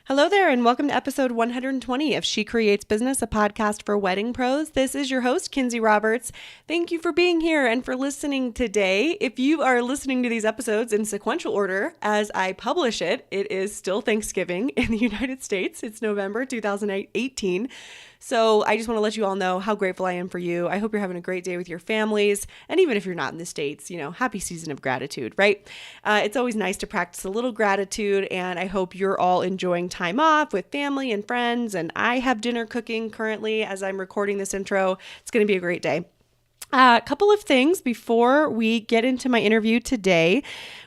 Hello there, and welcome to episode 120 of She Creates Business, a podcast for wedding pros. This is your host, Kinsey Roberts. Thank you for being here and for listening today. If you are listening to these episodes in sequential order as I publish it, it is still Thanksgiving in the United States. It's November 2018. So I just want to let you all know how grateful I am for you. I hope you're having a great day with your families. And even if you're not in the States, happy season of gratitude, right? It's always nice to practice a little gratitude. And I hope you're all enjoying time off with family and friends. And I have dinner cooking currently as I'm recording this intro. It's going to be a great day. A couple of things before we get into my interview today.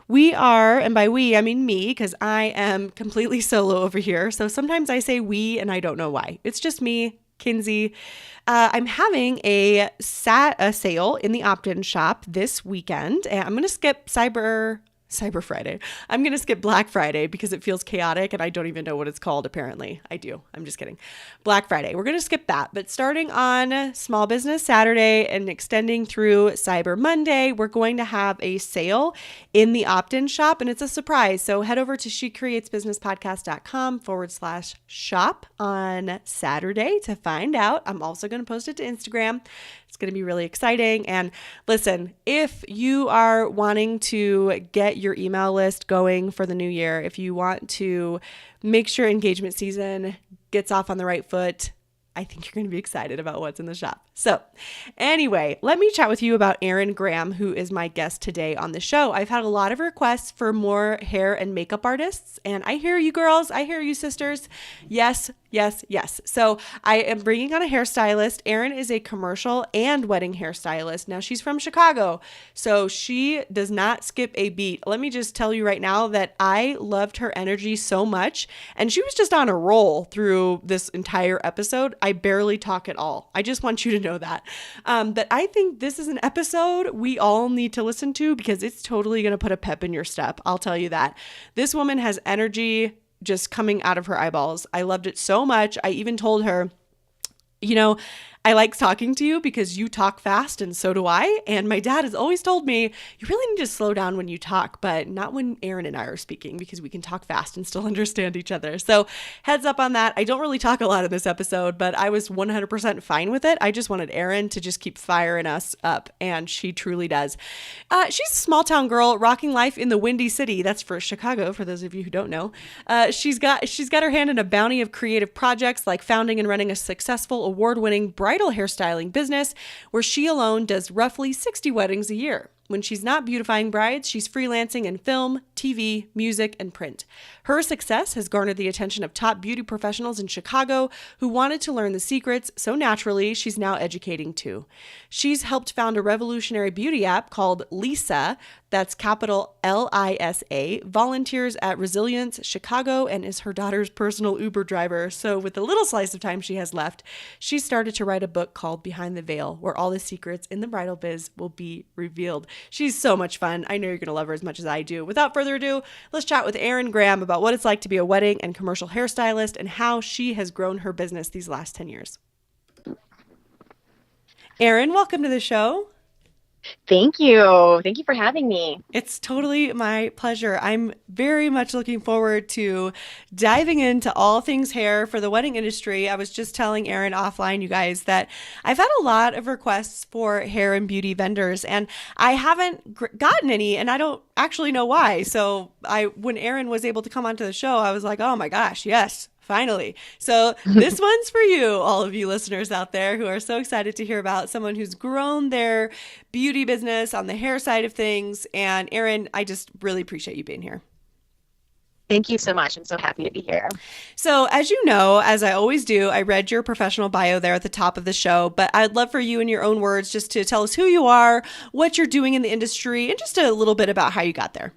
We are, and by we, I mean me, because I am completely solo over here. So sometimes I say we, and I don't know why. It's just me, Kinsey. I'm having a sale in the opt-in shop this weekend, and I'm going to skip Cyber Friday. I'm going to skip Black Friday because it feels chaotic and I don't even know what it's called apparently. I do. I'm just kidding. Black Friday. We're going to skip that. But starting on Small Business Saturday and extending through Cyber Monday, we're going to have a sale in the opt-in shop and it's a surprise. So head over to shecreatesbusinesspodcast.com/shop on Saturday to find out. I'm also going to post it to Instagram. It's going to be really exciting. And listen, if you are wanting to get your email list going for the new year, if you want to make sure engagement season gets off on the right foot, I think you're going to be excited about what's in the shop. So anyway, let me chat with you about Erin Graham, who is my guest today on the show. I've had a lot of requests for more hair and makeup artists, and I hear you girls. I hear you sisters. Yes, yes, yes. So I am bringing on a hairstylist. Erin is a commercial and wedding hairstylist. Now she's from Chicago, so she does not skip a beat. Let me just tell you right now that I loved her energy so much, and she was just on a roll through this entire episode. I barely talk at all. I just want you to know that. But I think this is an episode we all need to listen to because it's totally going to put a pep in your step. I'll tell you that. This woman has energy just coming out of her eyeballs. I loved it so much. I even told her, I like talking to you because you talk fast and so do I. And my dad has always told me, you really need to slow down when you talk, but not when Erin and I are speaking because we can talk fast and still understand each other. So heads up on that. I don't really talk a lot in this episode, but I was 100% fine with it. I just wanted Erin to just keep firing us up, and she truly does. She's a small town girl rocking life in the Windy City. That's for Chicago, for those of you who don't know. She's got her hand in a bounty of creative projects like founding and running a successful award-winning bridal hairstyling business where she alone does roughly 60 weddings a year. When she's not beautifying brides, she's freelancing in film, TV, music, and print. Her success has garnered the attention of top beauty professionals in Chicago who wanted to learn the secrets, so naturally, she's now educating too. She's helped found a revolutionary beauty app called Lisa, that's capital Lisa, volunteers at Resilience Chicago, and is her daughter's personal Uber driver. So with the little slice of time she has left, she started to write a book called Behind the Veil, where all the secrets in the bridal biz will be revealed. She's so much fun. I know you're going to love her as much as I do. Without further ado, let's chat with Erin Graham about what it's like to be a wedding and commercial hairstylist and how she has grown her business these last 10 years. Erin, welcome to the show. Thank you. Thank you for having me. It's totally my pleasure. I'm very much looking forward to diving into all things hair for the wedding industry. I was just telling Erin offline, you guys, that I've had a lot of requests for hair and beauty vendors, and I haven't gotten any, and I don't actually know why. So when Erin was able to come onto the show, I was like, oh my gosh, yes. Finally. So this one's for you, all of you listeners out there who are so excited to hear about someone who's grown their beauty business on the hair side of things. And Erin, I just really appreciate you being here. Thank you so much. I'm so happy to be here. So as you know, as I always do, I read your professional bio there at the top of the show, but I'd love for you in your own words just to tell us who you are, what you're doing in the industry, and just a little bit about how you got there.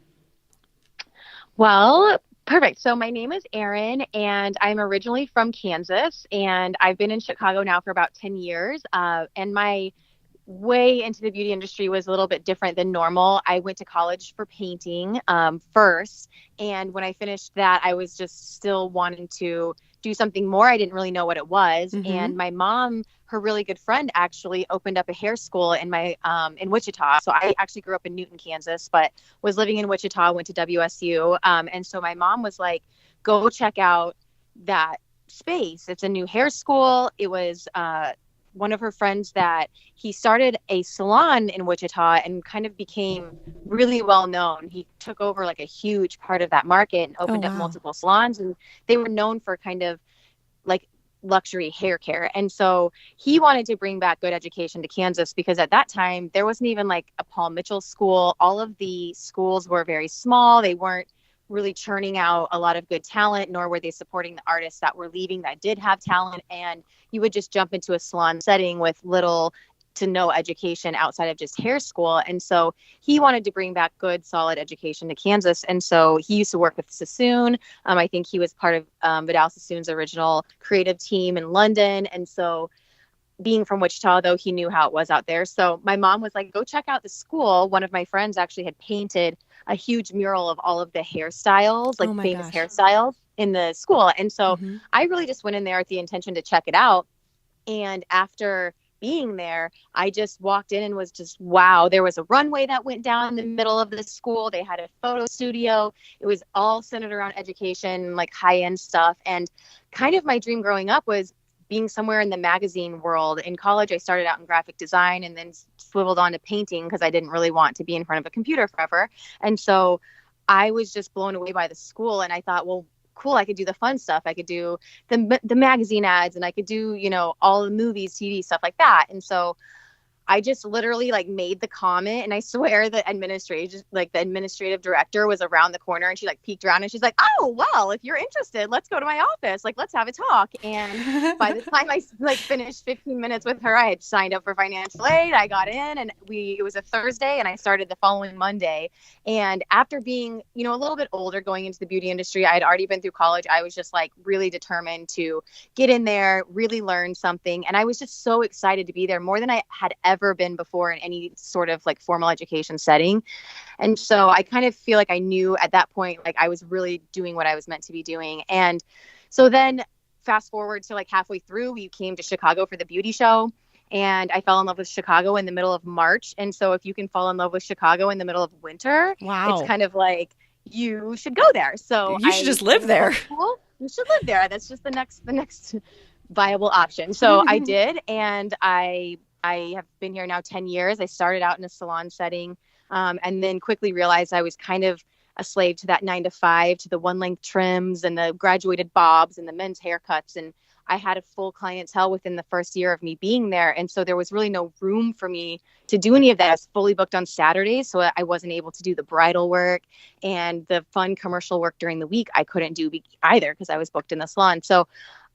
Well, perfect. So my name is Erin, and I'm originally from Kansas, and I've been in Chicago now for about 10 years. And my way into the beauty industry was a little bit different than normal. I went to college for painting first, and when I finished that, I was just still wanting to do something more. I didn't really know what it was. Mm-hmm. And my mom, her really good friend, actually opened up a hair school in in Wichita. So I actually grew up in Newton, Kansas, but was living in Wichita, went to WSU. And so my mom was like, go check out that space. It's a new hair school. It was one of her friends that he started a salon in Wichita and kind of became really well known. He took over like a huge part of that market and Oh, opened up wow. multiple salons, and they were known for kind of like luxury hair care. And so he wanted to bring back good education to Kansas because at that time there wasn't even like a Paul Mitchell school. All of the schools were very small. They weren't really churning out a lot of good talent, nor were they supporting the artists that were leaving that did have talent. And you would just jump into a salon setting with little to no education outside of just hair school. And so he wanted to bring back good, solid education to Kansas. And so he used to work with Sassoon. I think he was part of Vidal Sassoon's original creative team in London. And so being from Wichita, though, he knew how it was out there. So my mom was like, go check out the school. One of my friends actually had painted a huge mural of all of the hairstyles, like Oh my famous gosh. hairstyles in the school. And so Hmm. I really just went in there with the intention to check it out. And after being there, I just walked in and was just, wow. There was a runway that went down the middle of the school. They had a photo studio. It was all centered around education, like high end stuff. And kind of my dream growing up was being somewhere in the magazine world. In college, I started out in graphic design and then swiveled on to painting because I didn't really want to be in front of a computer forever. And so I was just blown away by the school. And I thought, well, cool, I could do the fun stuff. I could do the magazine ads, and I could do, all the movies, TV, stuff like that. And so I just literally like made the comment, and I swear the administrative director was around the corner, and she like peeked around and she's like, "Oh, well, if you're interested, let's go to my office. Like, let's have a talk." And by the time I like finished 15 minutes with her, I had signed up for financial aid. I got in, and it was a Thursday, and I started the following Monday. And after being, a little bit older going into the beauty industry, I had already been through college. I was just like really determined to get in there, really learn something. And I was just so excited to be there, more than I had ever been before in any sort of like formal education setting. And so I kind of feel like I knew at that point, like I was really doing what I was meant to be doing. And so then fast forward to like halfway through, we came to Chicago for the beauty show. And I fell in love with Chicago in the middle of March. And so if you can fall in love with Chicago in the middle of winter, it's Wow. kind of like you should go there. So You should I just live was there. like, cool, you should live there. That's just the next viable option. So I did, and I have been here now 10 years. I started out in a salon setting, and then quickly realized I was kind of a slave to that 9 to 5, to the one length trims and the graduated bobs and the men's haircuts. And I had a full clientele within the first year of me being there. And so there was really no room for me to do any of that. I was fully booked on Saturdays, so I wasn't able to do the bridal work and the fun commercial work during the week. I couldn't do either because I was booked in the salon. So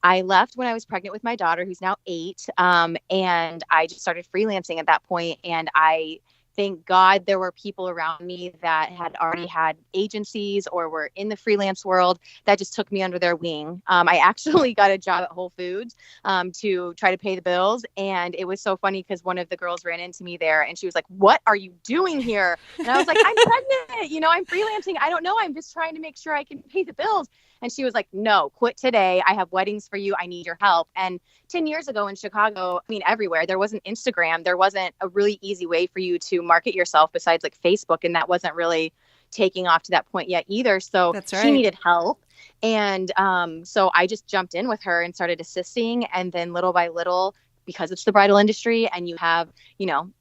I left when I was pregnant with my daughter, who's now 8. And I just started freelancing at that point. And I thank God there were people around me that had already had agencies or were in the freelance world that just took me under their wing. I actually got a job at Whole Foods to try to pay the bills. And it was so funny because one of the girls ran into me there and she was like, "What are you doing here?" And I was like, "I'm pregnant. I'm freelancing. I don't know. I'm just trying to make sure I can pay the bills." And she was like, "No, quit today. I have weddings for you. I need your help." And 10 years ago in Chicago, I mean, everywhere, there wasn't Instagram. There wasn't a really easy way for you to market yourself besides like Facebook. And that wasn't really taking off to that point yet either. So That's she right. needed help. And so I just jumped in with her and started assisting. And then little by little, because it's the bridal industry and you have,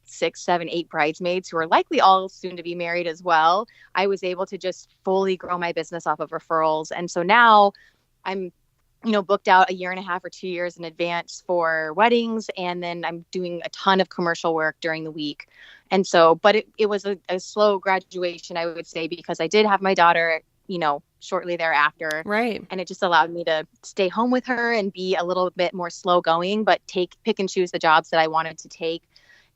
6, 7, 8 bridesmaids who are likely all soon to be married as well, I was able to just fully grow my business off of referrals. And so now I'm booked out a year and a half or 2 years in advance for weddings. And then I'm doing a ton of commercial work during the week. And so, but it was a slow graduation, I would say, because I did have my daughter, shortly thereafter. Right. And it just allowed me to stay home with her and be a little bit more slow going, but pick and choose the jobs that I wanted to take.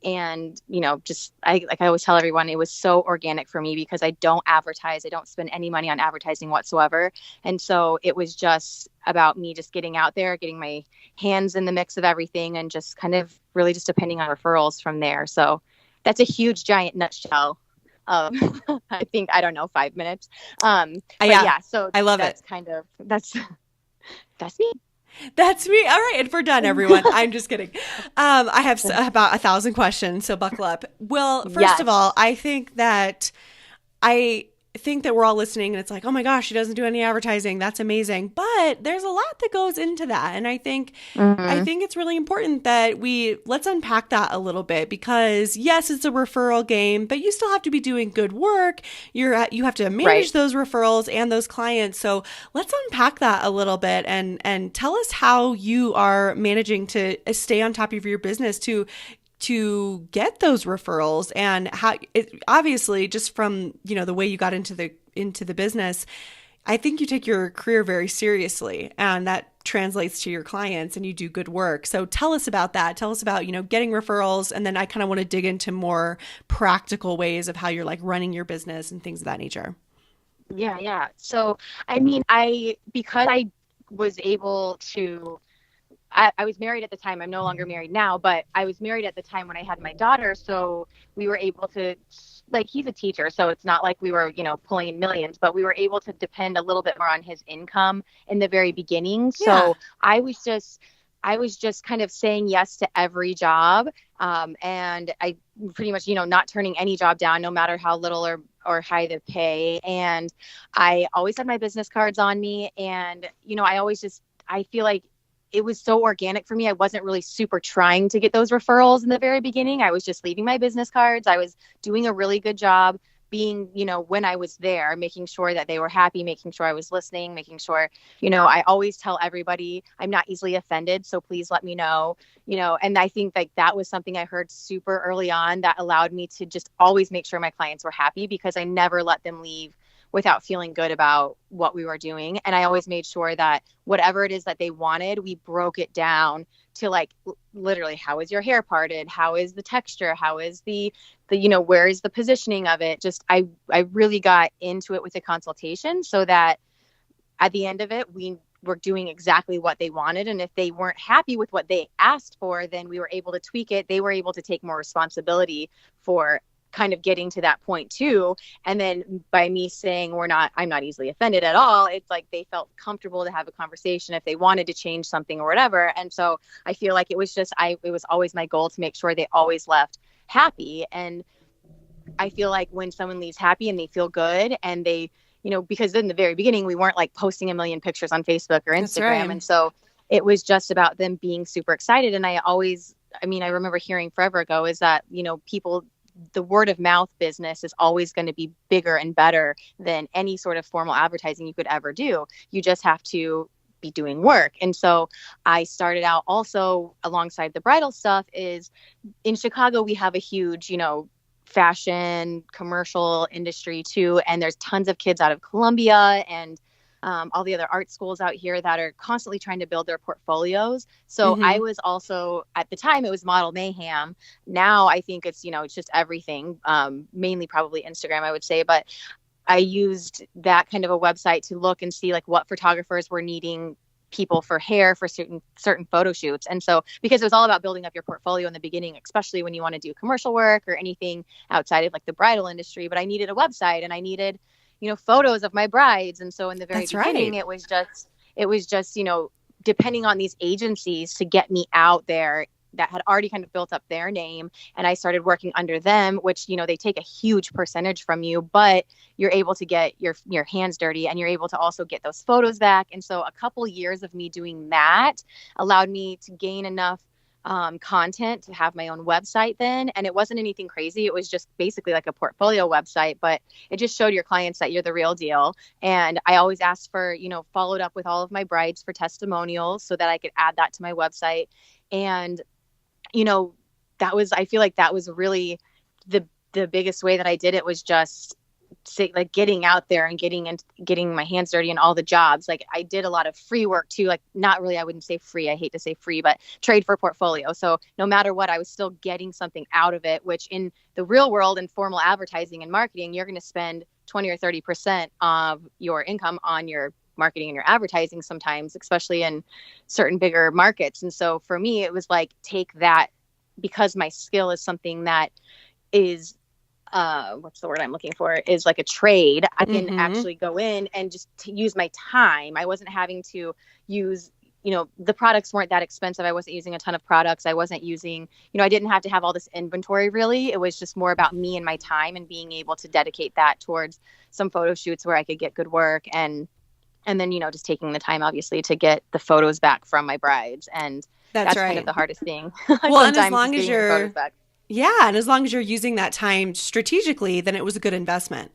And, like I always tell everyone, it was so organic for me because I don't advertise. I don't spend any money on advertising whatsoever. And so it was just about me just getting out there, getting my hands in the mix of everything and just kind of really just depending on referrals from there. So that's a huge, giant nutshell of, I think, I don't know, 5 minutes. But Yeah, yeah, so I love that's it. kind of, that's me. That's me. All right. And we're done, everyone. I'm just kidding. I have about 1,000 questions, so buckle up. Well, first of Yes. all, I think that I think that we're all listening and it's like, oh my gosh, she doesn't do any advertising. That's amazing. But there's a lot that goes into that. And I Hmm. think it's really important that let's unpack that a little bit, because yes, it's a referral game, but you still have to be doing good work. You have to Right. manage those referrals and those clients. So let's unpack that a little bit, and tell us how you are managing to stay on top of your business to get those referrals, and how it obviously, just from, the way you got into the business, I think you take your career very seriously, and that translates to your clients, and you do good work. So tell us about that. Tell us about, getting referrals, and then I kind of want to dig into more practical ways of how you're like running your business and things of that nature. Yeah, yeah. So, I mean, because I was able to, I was married at the time. I'm no longer married now, but I was married at the time when I had my daughter. So we were able to, like, he's a teacher. So it's not like we were, pulling in millions, but we were able to depend a little bit more on his income in the very beginning. Yeah. So I was just kind of saying yes to every job. And I pretty much, not turning any job down, no matter how little or high the pay. And I always had my business cards on me. And, I feel like it was so organic for me. I wasn't really super trying to get those referrals in the very beginning. I was just leaving my business cards. I was doing a really good job being, when I was there, making sure that they were happy, making sure I was listening, making sure, I always tell everybody I'm not easily offended. So please let me know, and I think like that was something I heard super early on that allowed me to just always make sure my clients were happy, because I never let them leave without feeling good about what we were doing. And I always made sure that whatever it is that they wanted, we broke it down to like literally, how is your hair parted? How is the texture? How is where is the positioning of it? Just, I really got into it with the consultation, so that at the end of it, we were doing exactly what they wanted. And if they weren't happy with what they asked for, then we were able to tweak it. They were able to take more responsibility for kind of getting to that point too. And then by me saying I'm not easily offended at all, it's like they felt comfortable to have a conversation if they wanted to change something or whatever. And so I feel like it was always my goal to make sure they always left happy. And I feel like when someone leaves happy and they feel good, and they, because in the very beginning, we weren't like posting a million pictures on Facebook or That's Instagram. right. And so it was just about them being super excited. And I remember hearing forever ago is that, people, the word of mouth business is always going to be bigger and better than any sort of formal advertising you could ever do. You just have to be doing work. And so I started out also alongside the bridal stuff is in Chicago, we have a huge, fashion commercial industry too. And there's tons of kids out of Columbia and all the other art schools out here that are constantly trying to build their portfolios. So I Mm-hmm. was also, at the time, it was Model Mayhem. Now I think it's, it's just everything, mainly probably Instagram, I would say. But I used that kind of a website to look and see like what photographers were needing people for hair for certain photo shoots. And so because it was all about building up your portfolio in the beginning, especially when you want to do commercial work or anything outside of like the bridal industry, but I needed a website and I needed, photos of my brides. And so in the very That's beginning, right. it was just, depending on these agencies to get me out there that had already kind of built up their name. And I started working under them, which, they take a huge percentage from you, but you're able to get your hands dirty and you're able to also get those photos back. And so a couple years of me doing that allowed me to gain enough content to have my own website then. And it wasn't anything crazy. It was just basically like a portfolio website, but it just showed your clients that you're the real deal. And I always asked for, followed up with all of my brides for testimonials so that I could add that to my website. And, you know, I feel like that was really the biggest way that I did it was just like getting out there and getting my hands dirty in all the jobs. Like I did a lot of free work too, like not really, I wouldn't say free. I hate to say free, but trade for portfolio. So no matter what, I was still getting something out of it, which in the real world and formal advertising and marketing, you're going to spend 20 or 30% of your income on your marketing and your advertising sometimes, especially in certain bigger markets. And so for me, it was like, take that because my skill is something that is what's the word I'm looking for is like a trade. I can Mm-hmm. actually go in and just use my time. I wasn't having to use the products weren't that expensive. I wasn't using a ton of products. I wasn't using, I didn't have to have all this inventory really. It was just more about me and my time and being able to dedicate that towards some photo shoots where I could get good work, and then, just taking the time obviously to get the photos back from my brides. And That's that's kind of right. the hardest thing Well, and as sometimes, is long as getting the photos you're, back. yeah, and as long as you're using that time strategically, then it was a good investment.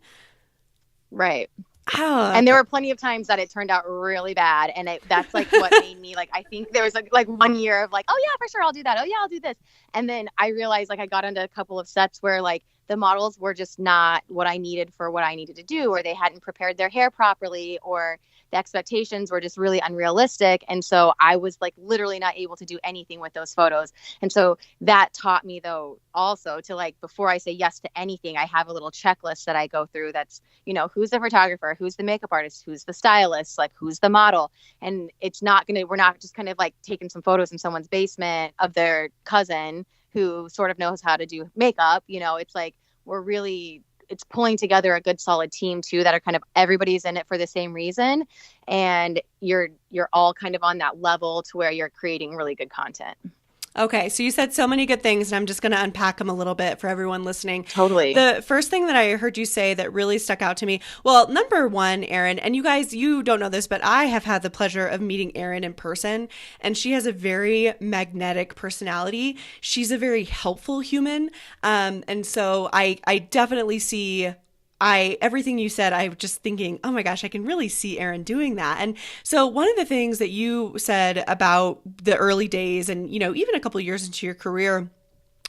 Right. Oh, And there were plenty of times that it turned out really bad. And that's like what made me like, I think there was like 1 year of like, oh yeah, for sure, I'll do that. Oh yeah, I'll do this. And then I realized like I got into a couple of sets where like the models were just not what I needed for what I needed to do, or they hadn't prepared their hair properly, or the expectations were just really unrealistic. And so I was like literally not able to do anything with those photos. And so that taught me though also to like, before I say yes to anything, I have a little checklist that I go through that's, who's the photographer, who's the makeup artist, who's the stylist, like who's the model. And we're not just kind of like taking some photos in someone's basement of their cousin who sort of knows how to do makeup. It's like, it's pulling together a good solid team too, that are kind of, everybody's in it for the same reason. And you're all kind of on that level to where you're creating really good content. okay, so you said so many good things, and I'm just going to unpack them a little bit for everyone listening. Totally. The first thing that I heard you say that really stuck out to me, well, number one, Erin, and you guys, you don't know this, but I have had the pleasure of meeting Erin in person, and she has a very magnetic personality. She's a very helpful human, and so I definitely see everything you said, I was just thinking, oh my gosh, I can really see Erin doing that. And so one of the things that you said about the early days and, even a couple of years into your career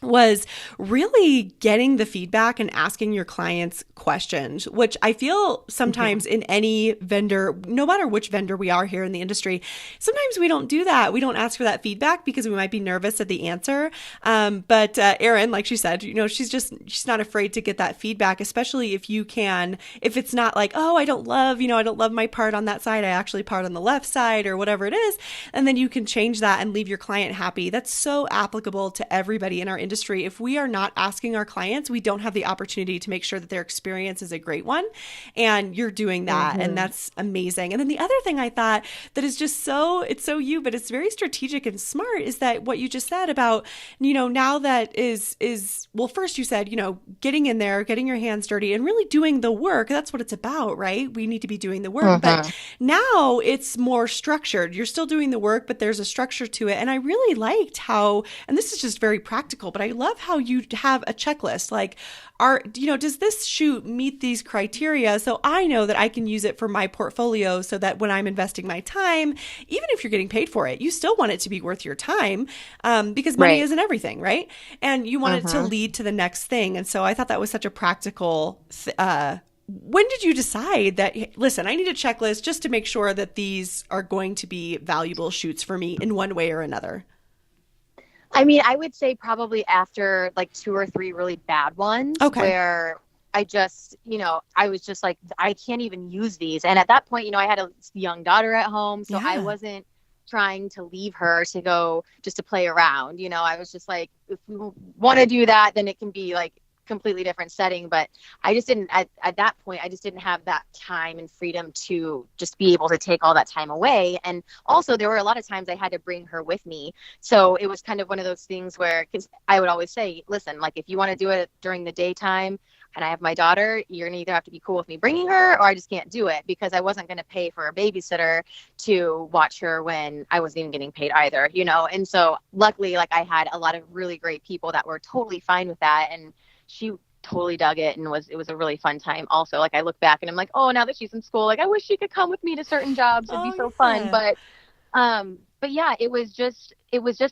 was really getting the feedback and asking your clients questions, which I feel sometimes in any vendor, no matter which vendor we are here in the industry, sometimes we don't do that. We don't ask for that feedback because we might be nervous at the answer. But Erin, like she said, she's not afraid to get that feedback, especially if it's not like, oh, I don't love my part on that side. I actually part on the left side or whatever it is. And then you can change that and leave your client happy. That's so applicable to everybody in our industry. If we are not asking our clients, we don't have the opportunity to make sure that their experience is a great one. And you're doing that. And that's amazing. And then the other thing I thought that is just it's so you, but it's very strategic and smart, is that what you just said about, now that well, first you said, getting in there, getting your hands dirty and really doing the work. That's what it's about, right? We need to be doing the work, but now it's more structured. You're still doing the work, but there's a structure to it. And I really liked how, and this is just very practical, but I love how you have a checklist. Like, does this shoot meet these criteria? So I know that I can use it for my portfolio, so that when I'm investing my time, even if you're getting paid for it, you still want it to be worth your time, because money isn't everything, right? And you want it to lead to the next thing. And so I thought that was such a practical when did you decide that, listen, I need a checklist just to make sure that these are going to be valuable shoots for me in one way or another? I mean, I would say probably after like 2 or 3 really bad ones, Okay. where I just, I was just like, I can't even use these. And at that point, I had a young daughter at home, so I Yeah. wasn't trying to leave her to go just to play around. I was just like, if we want to do that, then it can be like completely different setting. But I just didn't, at that point, I just didn't have that time and freedom to just be able to take all that time away. And also there were a lot of times I had to bring her with me. So it was kind of one of those things where, because I would always say, listen, like if you want to do it during the daytime and I have my daughter, you're gonna either have to be cool with me bringing her, or I just can't do it, because I wasn't going to pay for a babysitter to watch her when I wasn't even getting paid either, And so luckily, like I had a lot of really great people that were totally fine with that. And she totally dug it, and it was a really fun time also. Like I look back and I'm like, oh, now that she's in school, like I wish she could come with me to certain jobs. It'd be so fun. But yeah, it was just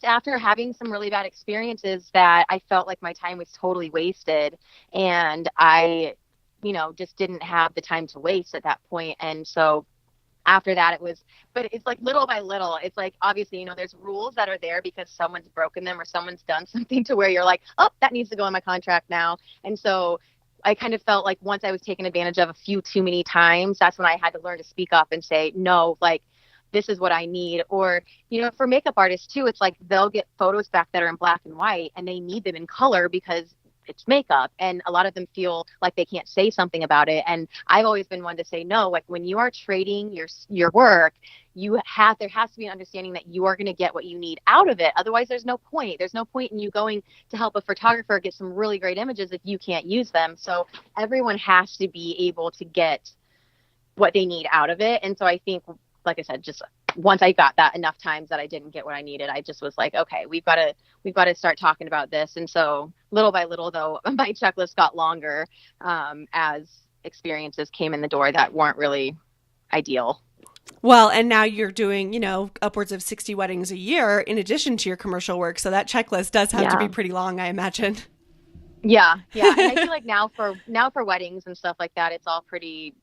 after having some really bad experiences that I felt like my time was totally wasted, and I, just didn't have the time to waste at that point. And so after that but it's like little by little, it's like, obviously, there's rules that are there because someone's broken them or someone's done something to where you're like, oh, that needs to go in my contract now. And so I kind of felt like once I was taken advantage of a few too many times, that's when I had to learn to speak up and say, no, like, this is what I need. Or, for makeup artists too, it's like they'll get photos back that are in black and white and they need them in color because it's makeup, and a lot of them feel like they can't say something about it. And I've always been one to say no. Like when you are trading your work, there has to be an understanding that you are going to get what you need out of it. Otherwise, there's no point. There's no point in you going to help a photographer get some really great images if you can't use them. So everyone has to be able to get what they need out of it. And so I think, like I said, just once I got that enough times that I didn't get what I needed, I just was like, okay, we've got to start talking about this. And so little by little, though, my checklist got longer as experiences came in the door that weren't really ideal. Well, and now you're doing, upwards of 60 weddings a year in addition to your commercial work. So that checklist does have to be pretty long, I imagine. Yeah. Yeah. And I feel like now for weddings and stuff like that, it's all pretty,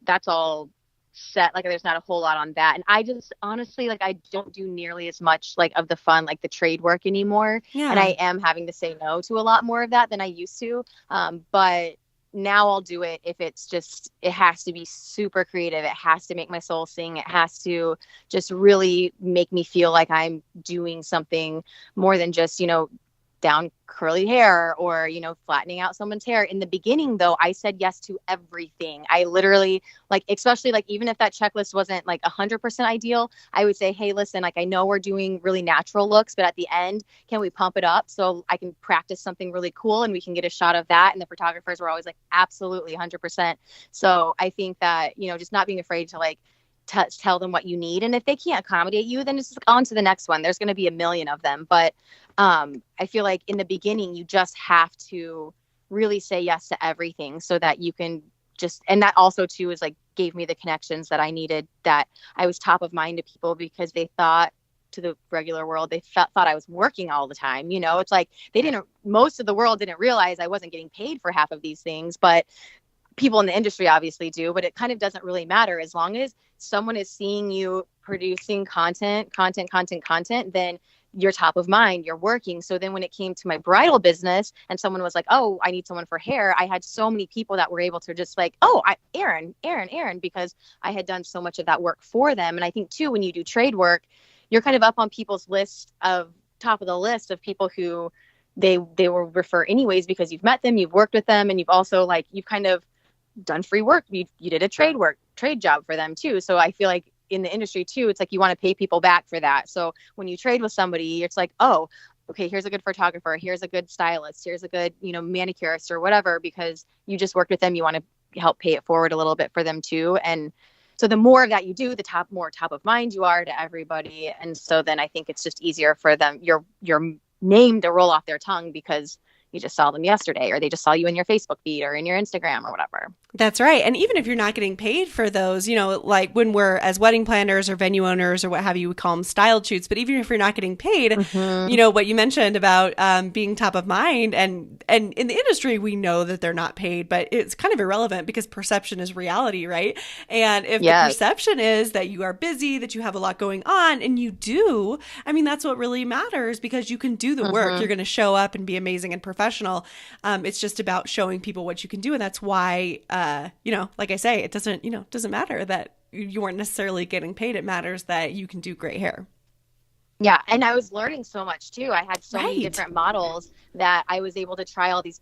that's all set. Like there's not a whole lot on that. And I just honestly, like, I don't do nearly as much like of the fun, like the trade work anymore. Yeah. And I am having to say no to a lot more of that than I used to. But now I'll do it if it has to be super creative. It has to make my soul sing. It has to just really make me feel like I'm doing something more than just, down curly hair or, flattening out someone's hair. In the beginning, though, I said yes to everything. I literally, like, especially like, even if that checklist wasn't like 100% ideal, I would say, hey, listen, like, I know we're doing really natural looks, but at the end, can we pump it up so I can practice something really cool and we can get a shot of that? And the photographers were always like, absolutely, 100%. So I think that, just not being afraid to like, tell them what you need. And if they can't accommodate you, then it's on to the next one. There's going to be a million of them. But I feel like in the beginning, you just have to really say yes to everything so that you can and that also too is like gave me the connections that I needed, that I was top of mind to people because they thought, to the regular world, they thought I was working all the time. It's like most of the world didn't realize I wasn't getting paid for half of these things, but people in the industry obviously do. But it kind of doesn't really matter as long as someone is seeing you producing content, then you're top of mind, you're working. So then when it came to my bridal business and someone was like, oh, I need someone for hair, I had so many people that were able to just like, oh, Erin, because I had done so much of that work for them. And I think too, when you do trade work, you're kind of up on people's top of the list of people who they will refer anyways, because you've met them, you've worked with them, and you've also you've kind of done free work. You did a trade job for them too. So I feel like in the industry too, it's like you want to pay people back for that. So when you trade with somebody, it's like, oh, okay, here's a good photographer, here's a good stylist, here's a good, manicurist or whatever, because you just worked with them. You want to help pay it forward a little bit for them too. And so the more of that you do, the more top of mind you are to everybody. And so then I think it's just easier for them, your name to roll off their tongue because you just saw them yesterday, or they just saw you in your Facebook feed or in your Instagram or whatever. That's right. And even if you're not getting paid for those, like when we're as wedding planners or venue owners or what have you, we call them styled shoots. But even if you're not getting paid, what you mentioned about being top of mind, and in the industry, we know that they're not paid, but it's kind of irrelevant because perception is reality, right? And if the perception is that you are busy, that you have a lot going on, and you do, I mean, that's what really matters, because you can do the work. You're going to show up and be amazing and professional. It's just about showing people what you can do. And that's why, like I say, it doesn't matter that you weren't necessarily getting paid. It matters that you can do great hair. Yeah. And I was learning so much too. I had so many different models that I was able to try all these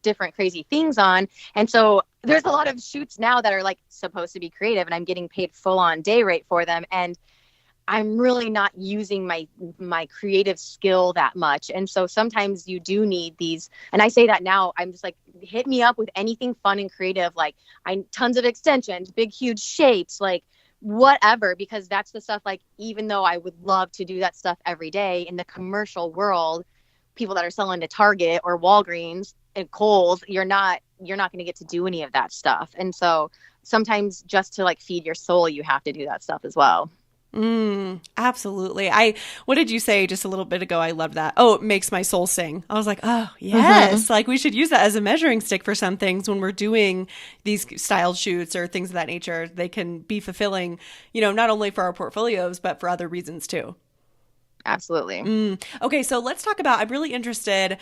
different crazy things on. And so there's a lot of shoots now that are like supposed to be creative, and I'm getting paid full on day rate for them. And I'm really not using my creative skill that much. And so sometimes you do need these, and I say that now, I'm just like, hit me up with anything fun and creative. Like tons of extensions, big, huge shapes, like whatever, because that's the stuff, like, even though I would love to do that stuff every day in the commercial world, people that are selling to Target or Walgreens and Kohl's, you're not going to get to do any of that stuff. And so sometimes just to like feed your soul, you have to do that stuff as well. Absolutely. What did you say just a little bit ago? I love that. Oh, it makes my soul sing. I was like, oh yes. Like we should use that as a measuring stick for some things when we're doing these styled shoots or things of that nature. They can be fulfilling, not only for our portfolios, but for other reasons too. Absolutely. Okay. So let's talk about, I'm really interested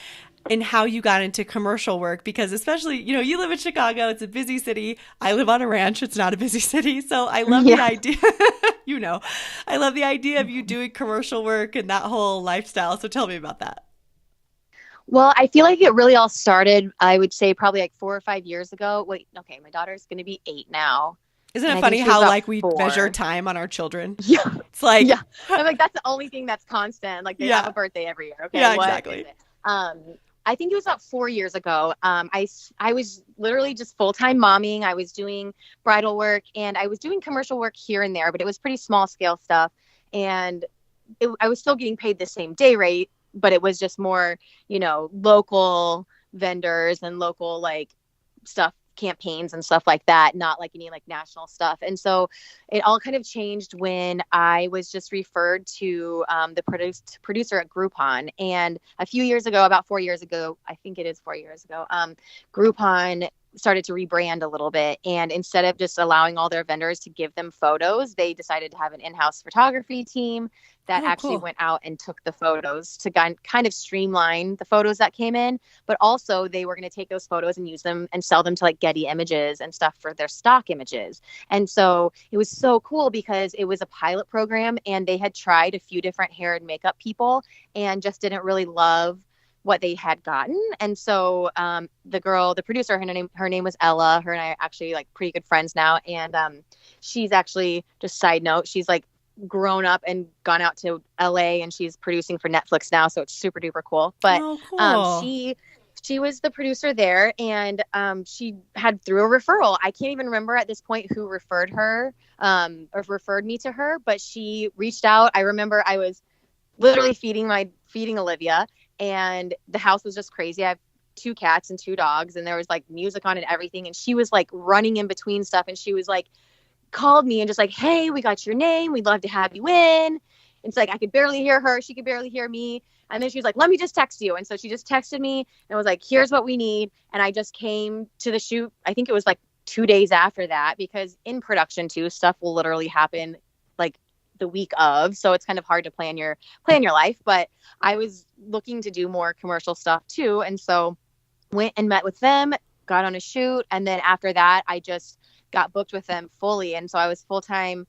in how you got into commercial work, because especially, you live in Chicago. It's a busy city. I live on a ranch. It's not a busy city. So I love the idea, I love the idea of you doing commercial work and that whole lifestyle. So tell me about that. Well, I feel like it really all started, I would say probably like 4 or 5 years ago. Wait, okay, my daughter's going to be 8 now, Isn't and it I think funny she was how about like we measure 4. time on our children? Yeah, It's like, yeah. I'm like, that's the only thing that's constant. Like they have yeah, a birthday every year. Okay, yeah, what is exactly. it? Um, I think it was about 4 years ago. I was literally just full-time momming. I was doing bridal work and I was doing commercial work here and there, but it was pretty small scale stuff. And I was still getting paid the same day rate, but it was just more, local vendors and local like stuff, campaigns and stuff like that, not like any like national stuff. And so it all kind of changed when I was just referred to the producer at Groupon. And a few years ago, about 4 years ago, I think it is 4 years ago, Groupon started to rebrand a little bit. And instead of just allowing all their vendors to give them photos, they decided to have an in-house photography team that Oh, actually cool. went out and took the photos to kind of streamline the photos that came in. But also they were going to take those photos and use them and sell them to like Getty Images and stuff for their stock images. And so it was so cool because it was a pilot program and they had tried a few different hair and makeup people and just didn't really love what they had gotten. And so the producer, her name was Ella. Her and I are actually like pretty good friends now. And she's actually, just side note, she's like grown up and gone out to LA and she's producing for Netflix now. So it's super duper cool. But Oh, cool. she was the producer there and she had through a referral. I can't even remember at this point who referred her or referred me to her, but she reached out. I remember I was literally feeding Olivia and the house was just crazy. I have 2 cats and 2 dogs and there was like music on and everything. And she was like running in between stuff. And she was like, called me and just like, hey, we got your name. We'd love to have you in. It's like, I could barely hear her. She could barely hear me. And then she was like, let me just text you. And so she just texted me and was like, here's what we need. And I just came to the shoot. I think it was like 2 days after that, because in production too, stuff will literally happen like the week of. So it's kind of hard to plan your life. But I was looking to do more commercial stuff too. And so went and met with them, got on a shoot. And then after that, I just got booked with them fully. And so I was full time,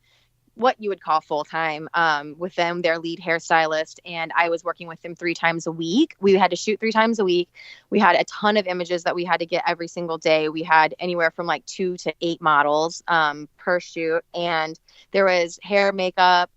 what you would call full time, with them, their lead hairstylist. And I was working with them 3 times a week. We had to shoot 3 times a week. We had a ton of images that we had to get every single day. We had anywhere from like 2 to 8 models per shoot. And there was hair, makeup,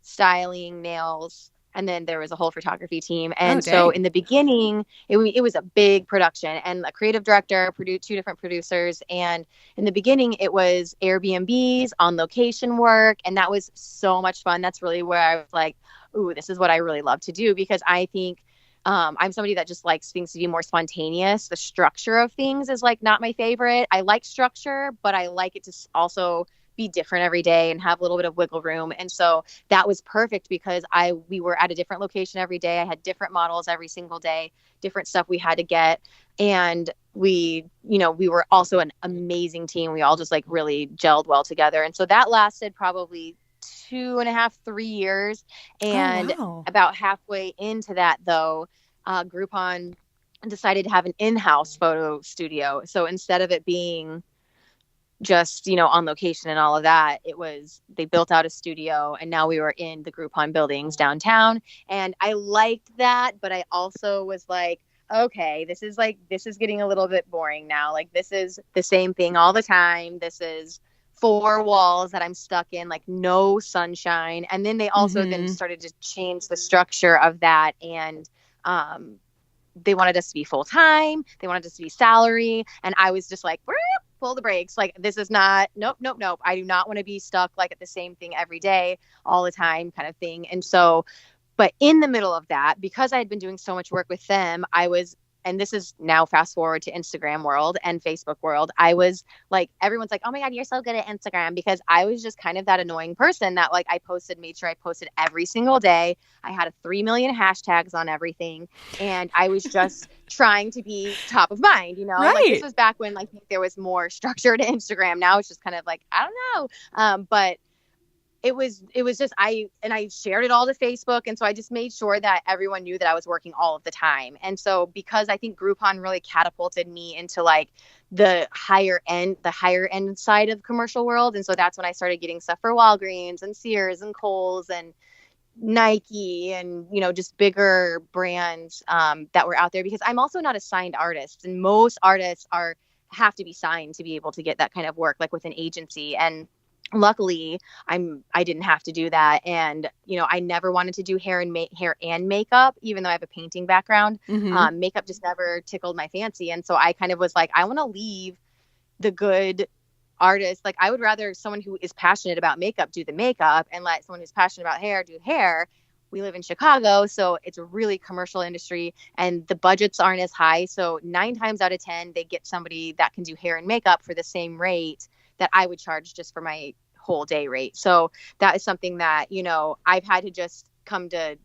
styling, nails, and then there was a whole photography team. Oh, And so dang. in the beginning, it was a big production and a creative director, produced 2 different producers. And in the beginning, it was Airbnbs, on location work. And that was so much fun. That's really where I was like, ooh, this is what I really love to do, because I think I'm somebody that just likes things to be more spontaneous. The structure of things is like not my favorite. I like structure, but I like it to also be different every day and have a little bit of wiggle room. And so that was perfect because we were at a different location every day. I had different models every single day, different stuff we had to get. And we were also an amazing team. We all just like really gelled well together. And so that lasted probably 2.5, 3 years. Oh, And wow. about halfway into that though, Groupon decided to have an in-house photo studio. So instead of it being just on location and all of that, they built out a studio and now we were in the Groupon buildings downtown. And I liked that, but I also was like, okay, this is getting a little bit boring now. Like this is the same thing all the time. This is 4 walls that I'm stuck in, like no sunshine. And then they also then Mm-hmm. started to change the structure of that. And they wanted us to be full time. They wanted us to be salary. And I was just like, pull the brakes. Like, this is not, nope, nope, nope. I do not want to be stuck like at the same thing every day, all the time kind of thing. And so, but in the middle of that, because I had been doing so much work with them, and this is now fast forward to Instagram world and Facebook world. I was like, everyone's like, oh my God, you're so good at Instagram, because I was just kind of that annoying person that like made sure I posted every single day. I had 3 million hashtags on everything. And I was just trying to be top of mind, like this Right. was back when like there was more structure to Instagram. Now it's just kind of like, I don't know. But it was just I shared it all to Facebook. And so I just made sure that everyone knew that I was working all of the time. And so because I think Groupon really catapulted me into like the higher end side of commercial world. And so that's when I started getting stuff for Walgreens and Sears and Kohl's and Nike and, just bigger brands that were out there, because I'm also not a signed artist, and most artists have to be signed to be able to get that kind of work, like with an agency. And luckily I didn't have to do that. And, I never wanted to do hair and makeup, even though I have a painting background. Mm-hmm. Makeup just never tickled my fancy. And so I kind of was like, I want to leave the good artist. Like, I would rather someone who is passionate about makeup do the makeup, and let someone who's passionate about hair do hair. We live in Chicago, so it's a really commercial industry, and the budgets aren't as high. So 9 times out of 10, they get somebody that can do hair and makeup for the same rate that I would charge just for my whole day rate. So that is something that, I've had to just come to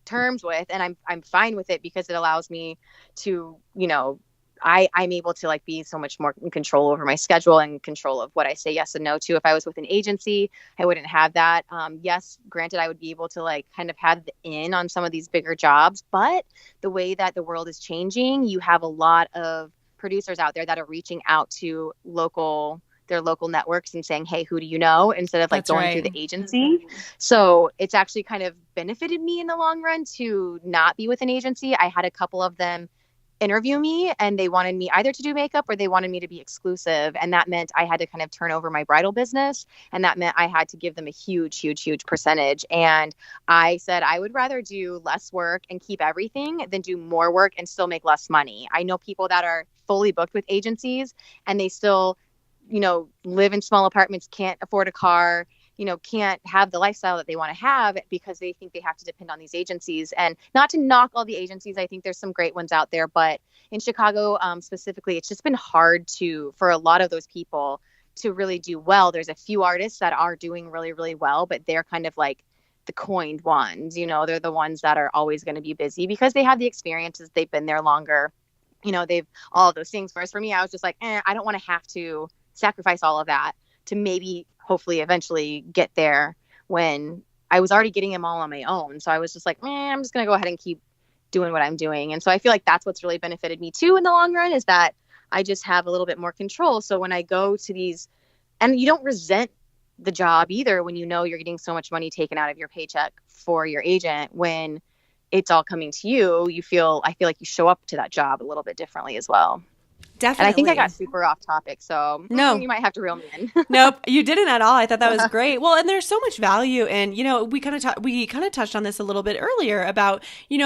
terms with, and I'm fine with it, because it allows me to, I'm able to like be so much more in control over my schedule and control of what I say yes and no to. If I was with an agency, I wouldn't have that. Yes, granted, I would be able to like kind of have the in on some of these bigger jobs, but the way that the world is changing, you have a lot of producers out there that are reaching out to their local networks and saying, hey, who do you know? Instead of like That's going through right. the agency. So it's actually kind of benefited me in the long run to not be with an agency. I had a couple of them interview me, and they wanted me either to do makeup or they wanted me to be exclusive. And that meant I had to kind of turn over my bridal business. And that meant I had to give them a huge, huge, huge percentage. And I said, I would rather do less work and keep everything than do more work and still make less money. I know people that are fully booked with agencies, and they still, live in small apartments, can't afford a car, can't have the lifestyle that they want to have, because they think they have to depend on these agencies. And not to knock all the agencies, I think there's some great ones out there, but in Chicago specifically, it's just been hard for a lot of those people to really do well. There's a few artists that are doing really, really well, but they're kind of like the coined ones. They're the ones that are always going to be busy because they have the experiences, they've been there longer, they've all of those things. Whereas for me, I was just like, I don't want to have to sacrifice all of that to maybe hopefully eventually get there, when I was already getting them all on my own. So I was just like, I'm just going to go ahead and keep doing what I'm doing. And so I feel like that's what's really benefited me too in the long run, is that I just have a little bit more control. So when I go to these, and you don't resent the job either, when you're getting so much money taken out of your paycheck for your agent, when it's all coming to you, I feel like you show up to that job a little bit differently as well. And I think I got Definitely. super off topic, so No, you might have to reel me in. nope, you didn't at all. I thought that was great. Well, and there's so much value, and we kind of touched on this a little bit earlier about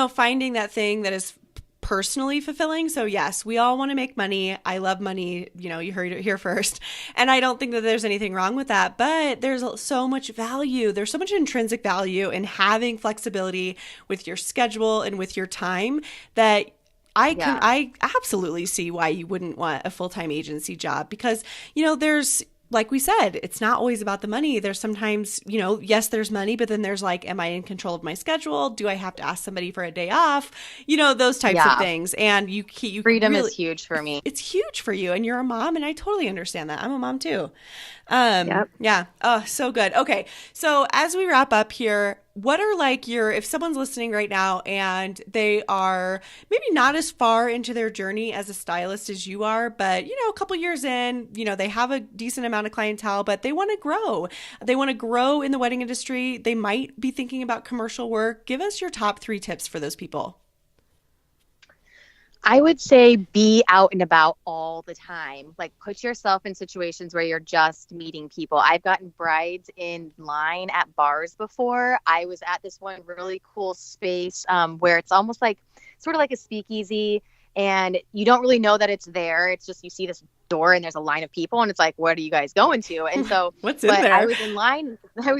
finding that thing that is personally fulfilling. So yes, we all want to make money. I love money. You heard it here first, and I don't think that there's anything wrong with that. But there's so much value. There's so much intrinsic value in having flexibility with your schedule and with your time that Yeah. I absolutely see why you wouldn't want a full-time agency job, because, there's, like we said, it's not always about the money. There's sometimes, yes, there's money, but then there's like, am I in control of my schedule? Do I have to ask somebody for a day off? Those types of Yeah. things. And you Freedom really, is huge for me. it's huge for you, and you're a mom, and I totally understand that. I'm a mom too. Yep. Yeah. Oh, so good. Okay. So as we wrap up here, what are like if someone's listening right now and they are maybe not as far into their journey as a stylist as you are, but a couple years in, they have a decent amount of clientele, but they want to grow. They want to grow in the wedding industry. They might be thinking about commercial work. Give us your top 3 tips for those people. I would say be out and about all the time. Like, put yourself in situations where you're just meeting people. I've gotten brides in line at bars before. I was at this one really cool space where it's almost like sort of like a speakeasy, and you don't really know that it's there. It's just you see this door and there's a line of people, and it's like, what are you guys going to? And so, What's in but there? I was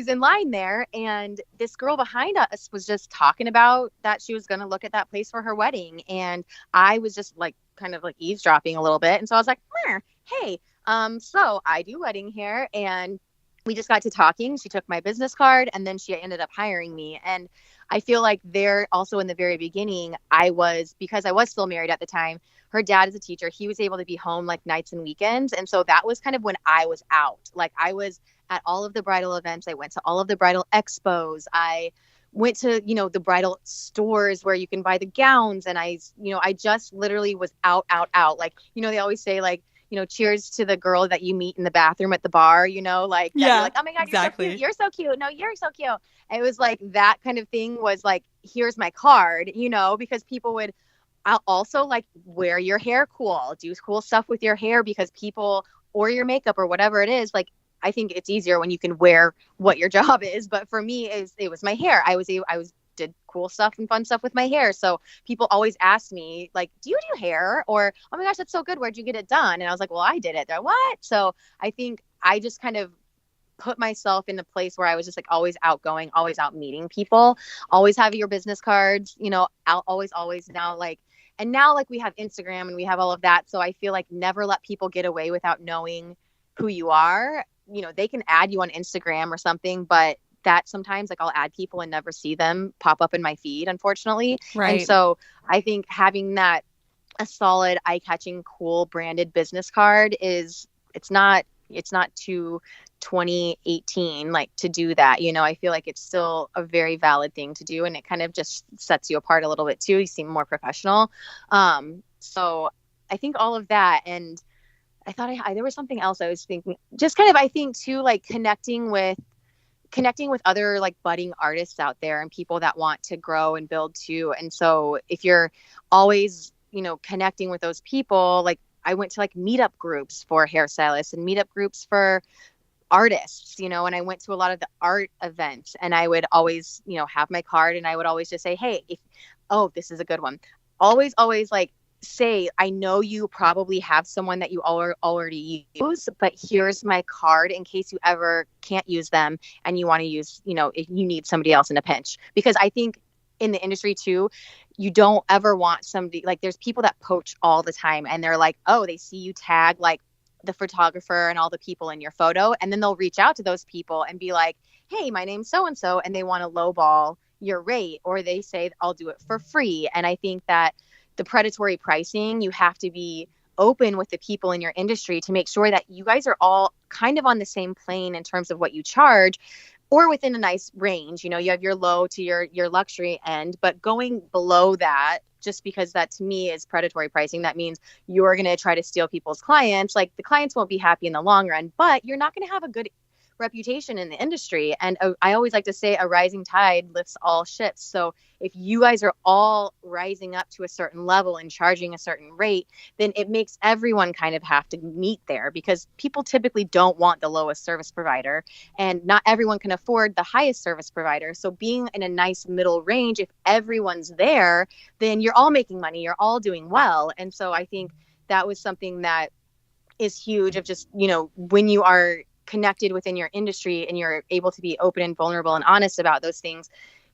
in line there, and this girl behind us was just talking about that she was going to look at that place for her wedding. And I was just like, kind of like eavesdropping a little bit. And so I was like, hey, so I do wedding hair. And we just got to talking. She took my business card, and then she ended up hiring me. And I feel like there also in the very beginning, because I was still married at the time, her dad is a teacher. He was able to be home like nights and weekends. And so that was kind of when I was out. Like, I was at all of the bridal events. I went to all of the bridal expos. I went to, the bridal stores where you can buy the gowns. And I just literally was out, out, out. Like, they always say, like, cheers to the girl that you meet in the bathroom at the bar, like that you're Yeah, like, oh my God, you're so cute. exactly. You're so cute. No, you're so cute. It was like that kind of thing was like, here's my card, because people would I'll also like wear your hair cool, do cool stuff with your hair because people or your makeup or whatever it is, like I think it's easier when you can wear what your job is. But for me, it was my hair. I was did cool stuff and fun stuff with my hair. So people always ask me like, do you do hair? Or, oh my gosh, that's so good. Where'd you get it done? And I was like, well, I did it. They're what? So I think I just kind of put myself in a place where I was just like always outgoing, always out meeting people, always have your business cards, out always now like and now like we have Instagram and we have all of that. So I feel like never let people get away without knowing who you are. They can add you on Instagram or something, but that sometimes like I'll add people and never see them pop up in my feed, unfortunately. And Right. so I think having that a solid eye-catching cool branded business card is it's not too 2018 like to do that. I feel like it's still a very valid thing to do, and it kind of just sets you apart a little bit too. You seem more professional. So I think all of that, and I thought there was something else I was thinking, just kind of I think too, like connecting with other like budding artists out there and people that want to grow and build too. And so if you're always connecting with those people, like I went to like meetup groups for hairstylists and meetup groups for artists, and I went to a lot of the art events, and I would always, have my card, and I would always just say, hey, oh, this is a good one. Always like say, I know you probably have someone that you already use, but here's my card in case you ever can't use them and you want to use, if you need somebody else in a pinch. Because I think in the industry too, you don't ever want somebody like there's people that poach all the time, and they're like, oh, they see you tag like the photographer and all the people in your photo, and then they'll reach out to those people and be like, hey, my name's so and so, and they want to lowball your rate, or they say I'll do it for free. And I think that the predatory pricing, you have to be open with the people in your industry to make sure that you guys are all kind of on the same plane in terms of what you charge, or within a nice range. You have your low to your luxury end, but going below that, just because that to me is predatory pricing, that means you're going to try to steal people's clients. Like the clients won't be happy in the long run, but you're not going to have a good reputation in the industry. And I always like to say a rising tide lifts all ships. So if you guys are all rising up to a certain level and charging a certain rate, then it makes everyone kind of have to meet there, because people typically don't want the lowest service provider, and not everyone can afford the highest service provider. So being in a nice middle range, if everyone's there, then you're all making money, you're all doing well. And so I think that was something that is huge, of just, when you are connected within your industry and you're able to be open and vulnerable and honest about those things,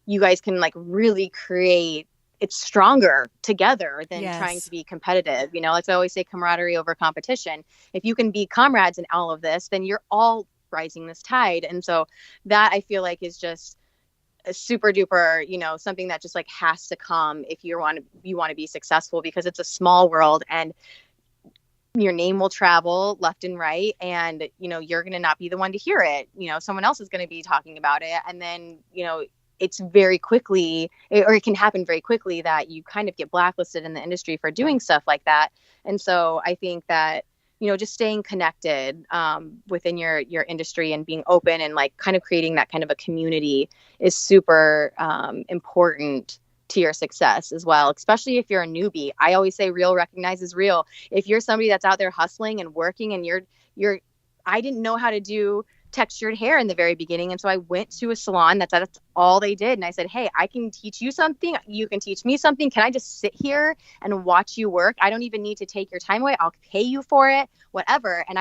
you guys can like really create it's stronger together than trying Yes. to be competitive. Like I always say, camaraderie over competition. If you can be comrades in all of this, then you're all rising this tide. And so that I feel like is just a super duper, something that just like has to come if you want to be successful, because it's a small world, and your name will travel left and right, and you're going to not be the one to hear it. Someone else is going to be talking about it, and then it's very quickly, or it can happen very quickly, that you kind of get blacklisted in the industry for doing stuff like that. And so I think that just staying connected within your industry and being open and like kind of creating that kind of a community is super important to your success as well, especially if you're a newbie. I always say real recognizes real. If you're somebody that's out there hustling and working, and I didn't know how to do textured hair in the very beginning, and so I went to a salon that's all they did, and I said, hey, I can teach you something, you can teach me something, can I just sit here and watch you work? I don't even need to take your time away, I'll pay you for it, whatever. And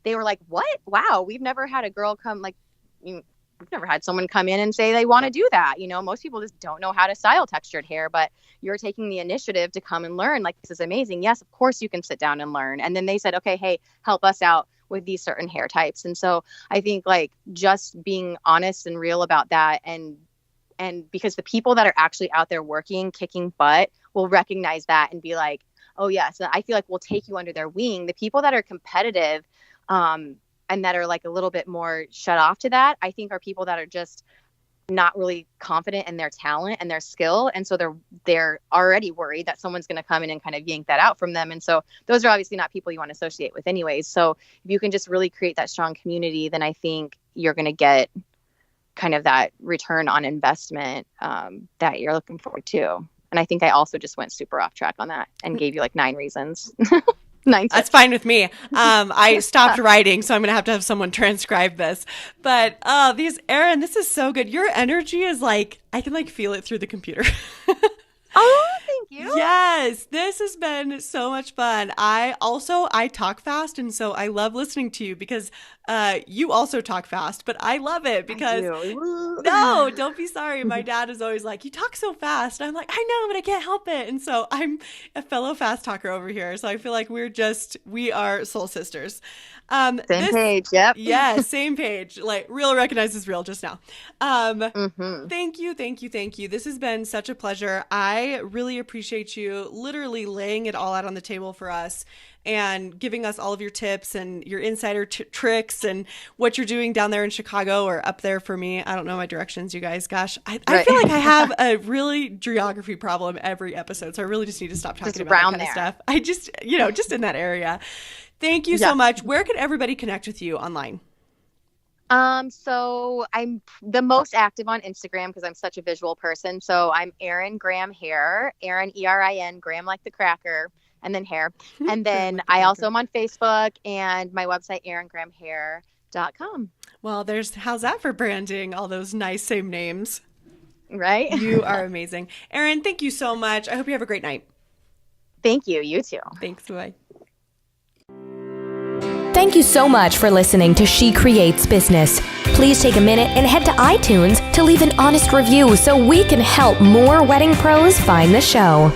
they were like, what? Wow, we've never had a girl come like we've never had someone come in and say they want to do that. Most people just don't know how to style textured hair, but you're taking the initiative to come and learn. Like, this is amazing. Yes, of course you can sit down and learn. And then they said, okay, hey, help us out with these certain hair types. And so I think like just being honest and real about that, and because the people that are actually out there working, kicking butt, will recognize that and be like, oh yeah. So I feel like we'll take you under their wing. The people that are competitive, and that are like a little bit more shut off to that, I think are people that are just not really confident in their talent and their skill. And so they're already worried that someone's going to come in and kind of yank that out from them. And so those are obviously not people you want to associate with anyways. So if you can just really create that strong community, then I think you're going to get kind of that return on investment that you're looking forward to. And I think I also just went super off track on that and gave you like 9 reasons. 9 tips. That's fine with me. I stopped writing, so I'm going to have someone transcribe this. But Erin, this is so good. Your energy is like, I can like feel it through the computer. Oh, thank you. Yes, this has been so much fun. I talk fast, and so I love listening to you because you also talk fast, but I love it because no, don't be sorry. My dad is always like, you talk so fast. And I'm like, I know, but I can't help it. And so I'm a fellow fast talker over here. So I feel like we are soul sisters. Same page. Yep. Yeah, same page. Like real recognizes real just now. Thank you. This has been such a pleasure. I really appreciate you literally laying it all out on the table for us and giving us all of your tips and your insider tricks and what you're doing down there in Chicago or up there for me. I don't know my directions, you guys. Gosh, I feel like I have a really geography problem every episode. So I really just need to stop talking about that kind of stuff. I just, just in that area. Thank you so much. Where can everybody connect with you online? So I'm the most active on Instagram because I'm such a visual person. So I'm Erin Graham Hair, Erin, Erin, Graham like the cracker, and then hair. And then I also am on Facebook and my website, eringrahamhair.com. Well, how's that for branding? All those nice same names. Right? You are amazing. Erin, thank you so much. I hope you have a great night. Thank you. You too. Thanks. Bye. Thank you so much for listening to She Creates Business. Please take a minute and head to iTunes to leave an honest review so we can help more wedding pros find the show.